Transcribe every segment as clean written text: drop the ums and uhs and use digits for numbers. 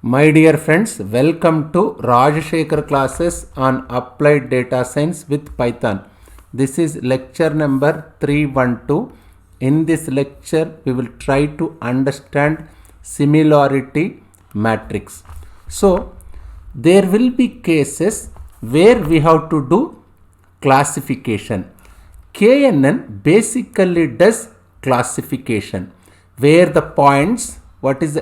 My dear friends, welcome to Rajashekhar classes on Applied Data Science with Python. This is lecture number 312. In this lecture, we will try to understand similarity matrix. So, there will be cases where we have to do classification. KNN basically does classification where the points, what is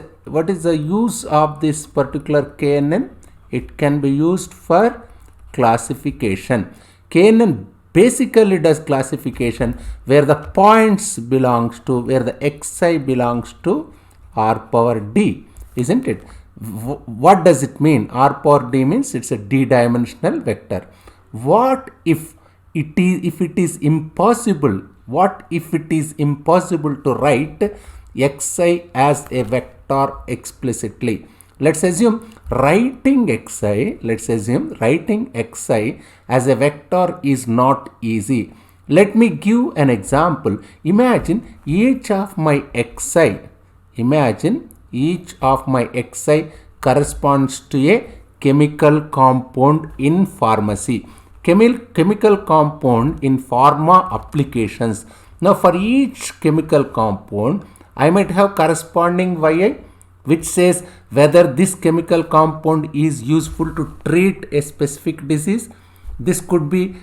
the use of this particular KNN? It can be used for classification. KNN basically does classification where the points belongs to, where the xi belongs to r power d, isn't it? What does it mean? R power d means it's a d-dimensional vector. What if it is impossible? What if it is impossible to write xi as a vector explicitly? Let's assume writing xi as a vector is not easy. Let me give an example. Imagine each of my xi corresponds to a chemical compound in pharmacy. Chemical compound in pharma applications. Now for each chemical compound, I might have corresponding yi which says whether this chemical compound is useful to treat a specific disease. This could be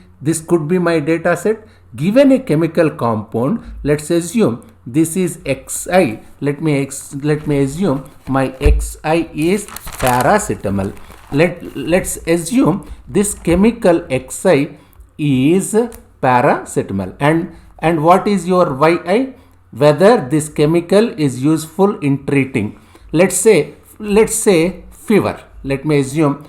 my data set. Given a chemical compound, let's assume this is xi. Let me assume my xi is paracetamol. Let's assume this chemical xi is paracetamol, and what is your yi? Whether this chemical is useful in treating, let's say fever. Let me assume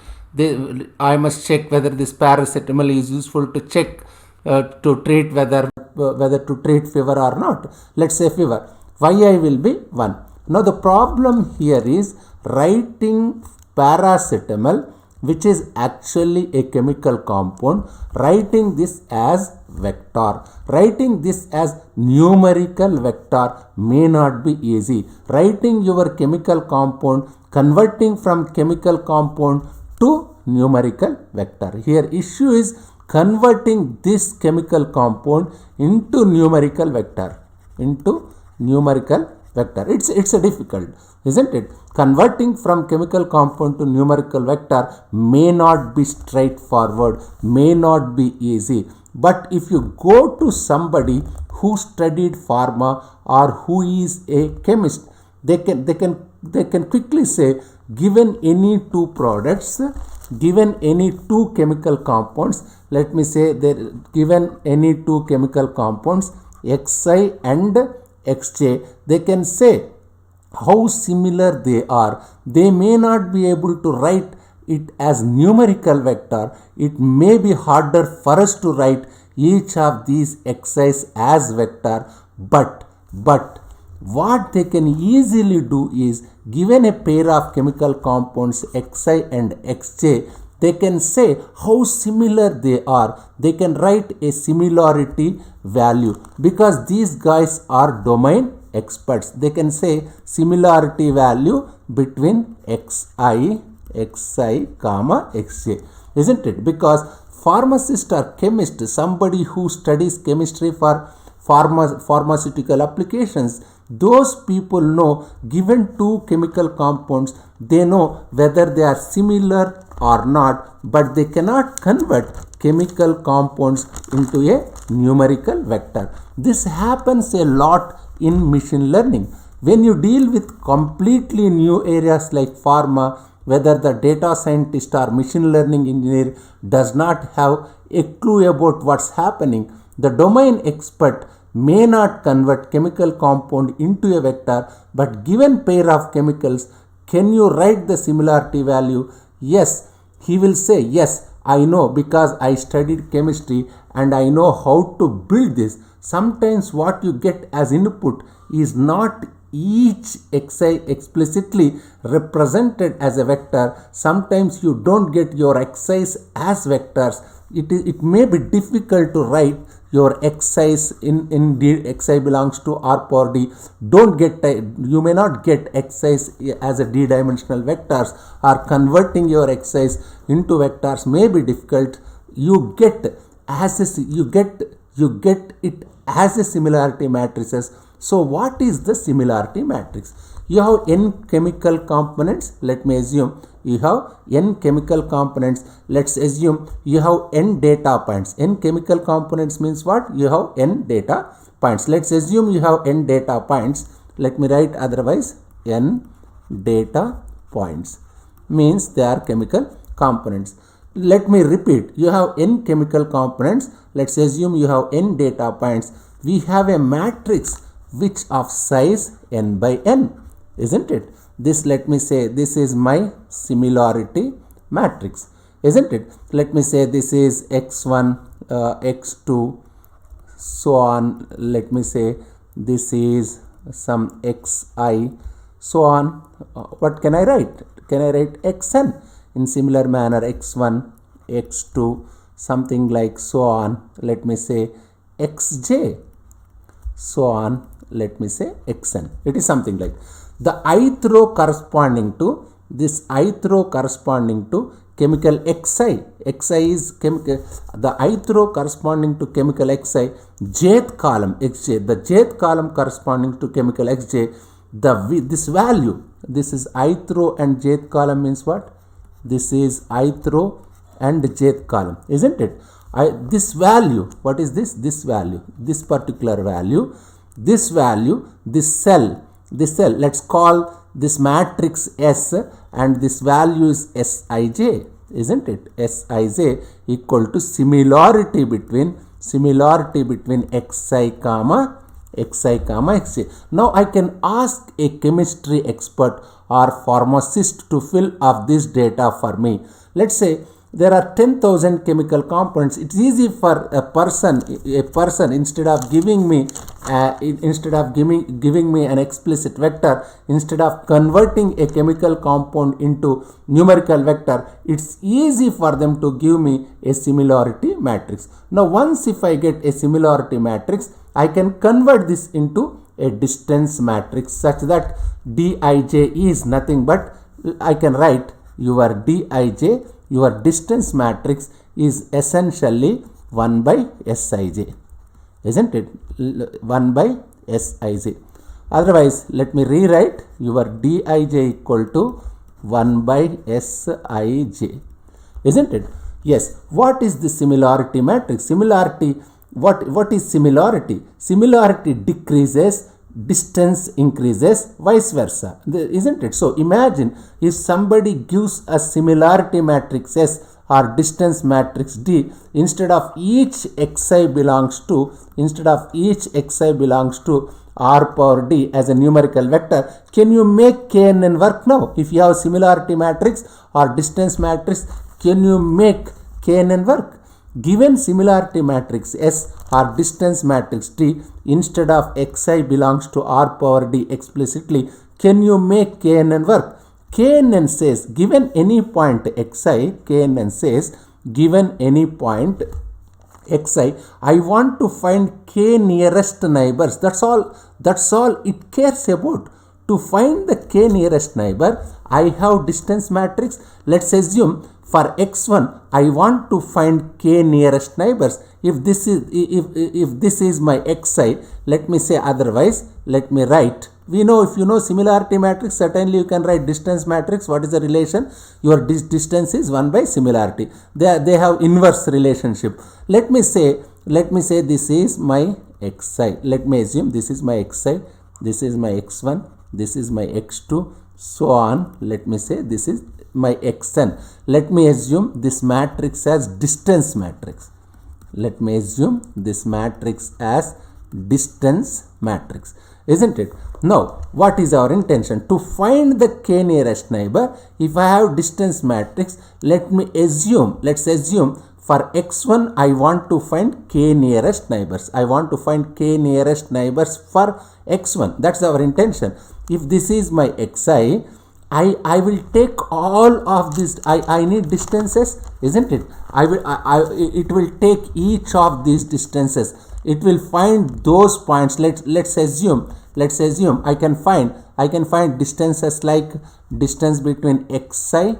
I must check whether this paracetamol is useful to check to treat whether to treat fever or not. Let's say fever. yi will be 1. Now the problem here is writing paracetamol, which is actually a chemical compound, writing this as vector. Writing this as numerical vector may not be easy. Writing your chemical compound, converting from chemical compound to numerical vector. Here issue is converting this chemical compound into numerical vector. It's a difficult, isn't it? Converting from chemical compound to numerical vector may not be straightforward, may not be easy. But if you go to somebody who studied pharma or who is a chemist, they can quickly say, given any two products, given any two chemical compounds, let me say given any two chemical compounds xi and xj, they can say how similar they are. They may not be able to write it as numerical vector. It may be harder for us to write each of these xi's as vector, but what they can easily do is, given a pair of chemical compounds xi and xj, they can say how similar they are. They can write a similarity value because these guys are domain experts. They can say similarity value between xi, comma xj, isn't it? Because pharmacist or chemist, somebody who studies chemistry for pharmaceutical applications, those people know, given two chemical compounds, they know whether they are similar or not, but they cannot convert chemical compounds into a numerical vector. This happens a lot in machine learning. When you deal with completely new areas like pharma, whether the data scientist or machine learning engineer does not have a clue about what's happening, the domain expert may not convert chemical compound into a vector, but given pair of chemicals, can you write the similarity value? Yes, he will say, yes, I know because I studied chemistry and I know how to build this. Sometimes what you get as input is not each xi explicitly represented as a vector. Sometimes you don't get your xi's as vectors. it may be difficult to write your exercise in D, xi belongs to r power d. Don't get, you may not get exercise as a d-dimensional vectors, or converting your exercise into vectors may be difficult. You get as a, you get it as a similarity matrices. So what is the similarity matrix? You have n chemical components. Let me assume you have n chemical components. Let's assume you have n data points. N chemical components means what? You have n data points. Let's assume you have n data points. Let me write otherwise. N data points means they are chemical components. Let me repeat. You have n chemical components. Let's assume you have n data points. We have a matrix which of size n by n, isn't it? This, let me say, this is my similarity matrix, isn't it? Let me say this is x1, x2, so on. Let me say this is some xi, so on. What can I write? Can I write xn in similar manner? x1, x2, something like so on. Let me say xj, so on. Let me say xn. It is something like the ith row corresponding to this ith row corresponding to chemical xi. Xi is chemical. The ith row corresponding to chemical xi. Jth column xj. The jth column corresponding to chemical xj. This value. This is ith row and jth column means what? This is ith row and jth column, isn't it? This value. What is this? This value. This particular value. This value. This cell. Let's call this matrix S, and this value is Sij, isn't it? Sij equal to similarity between xi comma xj. Now I can ask a chemistry expert or pharmacist to fill up this data for me. Let's say there are 10,000 chemical components. It's easy for a person instead of giving me an explicit vector, instead of converting a chemical compound into numerical vector, it's easy for them to give me a similarity matrix. Now once if I get a similarity matrix, I can convert this into a distance matrix such that Dij is nothing but, I can write your Dij, your distance matrix is essentially 1 by Sij, isn't it? 1 by Sij. Otherwise, let me rewrite your Dij equal to 1 by Sij, isn't it? Yes. What is the similarity matrix? Similarity, what is similarity? Similarity decreases, distance increases, vice versa, isn't it? So imagine if somebody gives a similarity matrix S or distance matrix D, instead of each xi belongs to r power d as a numerical vector, can you make knn work now? If you have similarity matrix or distance matrix, can you make knn work? Given similarity matrix S or distance matrix D, instead of xi belongs to r power d explicitly, can you make knn work? Knn says given any point xi, knn says given any point xi, I want to find k nearest neighbors. That's all it cares about. To find the k nearest neighbor, I have distance matrix. Let's assume for x1, I want to find k nearest neighbors. If this is my xi, let me say otherwise. Let me write. We know, if you know similarity matrix, certainly you can write distance matrix. What is the relation? Your distance is 1 by similarity. They have inverse relationship. Let me say this is my xi. Let me assume this is my xi. This is my x1. This is my x2. So on. Let me say this is my xn. Let me assume this matrix as distance matrix. Let me assume this matrix as distance matrix, isn't it? Now, what is our intention? To find the k nearest neighbor, if I have distance matrix, let's assume for x1, I want to find k nearest neighbors. I want to find k nearest neighbors for x1. That's our intention. If this is my xi, I will take all of these. I need distances, isn't it? It will take each of these distances. It will find those points. Let's assume I can find distances like distance between xi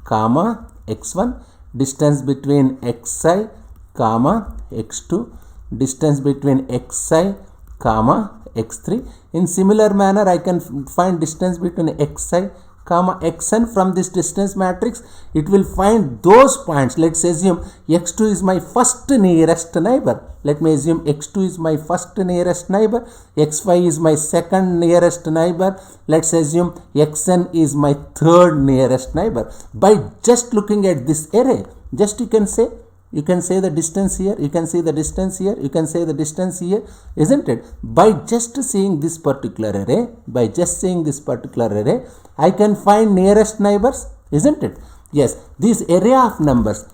comma x1, distance between xi comma x2, distance between xi comma x3. In similar manner, I can find distance between xi comma xn. From this distance matrix, it will find those points. Let's assume x2 is my first nearest neighbor. Let me assume x2 is my first nearest neighbor, xy is my second nearest neighbor. Let's assume xn is my third nearest neighbor. By just looking at this array, just you can say the distance here, you can see the distance here, you can say the distance here, isn't it? By just seeing this particular array, I can find nearest neighbors, isn't it? Yes, this array of numbers,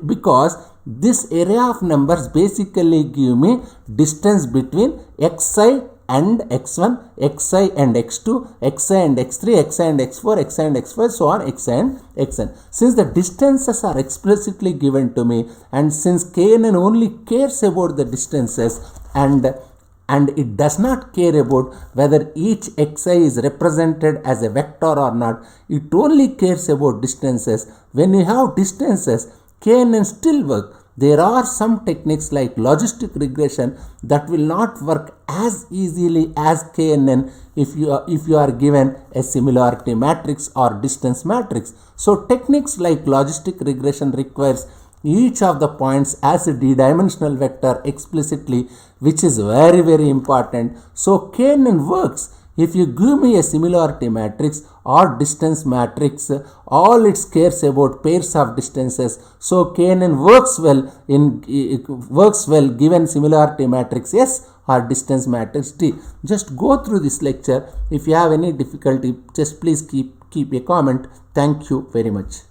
because this array of numbers basically give me distance between xi and x1, xi and x2, xi and x3, xi and x4, xi and x5, so on, xi and xn. Since the distances are explicitly given to me, and since KNN only cares about the distances and it does not care about whether each xi is represented as a vector or not, it only cares about distances. When you have distances, KNN still work. There are some techniques like logistic regression that will not work as easily as KNN if you are given a similarity matrix or distance matrix. So techniques like logistic regression requires each of the points as a d-dimensional vector explicitly, which is very, very important. So KNN works. If you give me a similarity matrix or distance matrix, all it cares about pairs of distances. So KNN works well given similarity matrix S or distance matrix D. Just go through this lecture. If you have any difficulty, just please keep a comment. Thank you very much.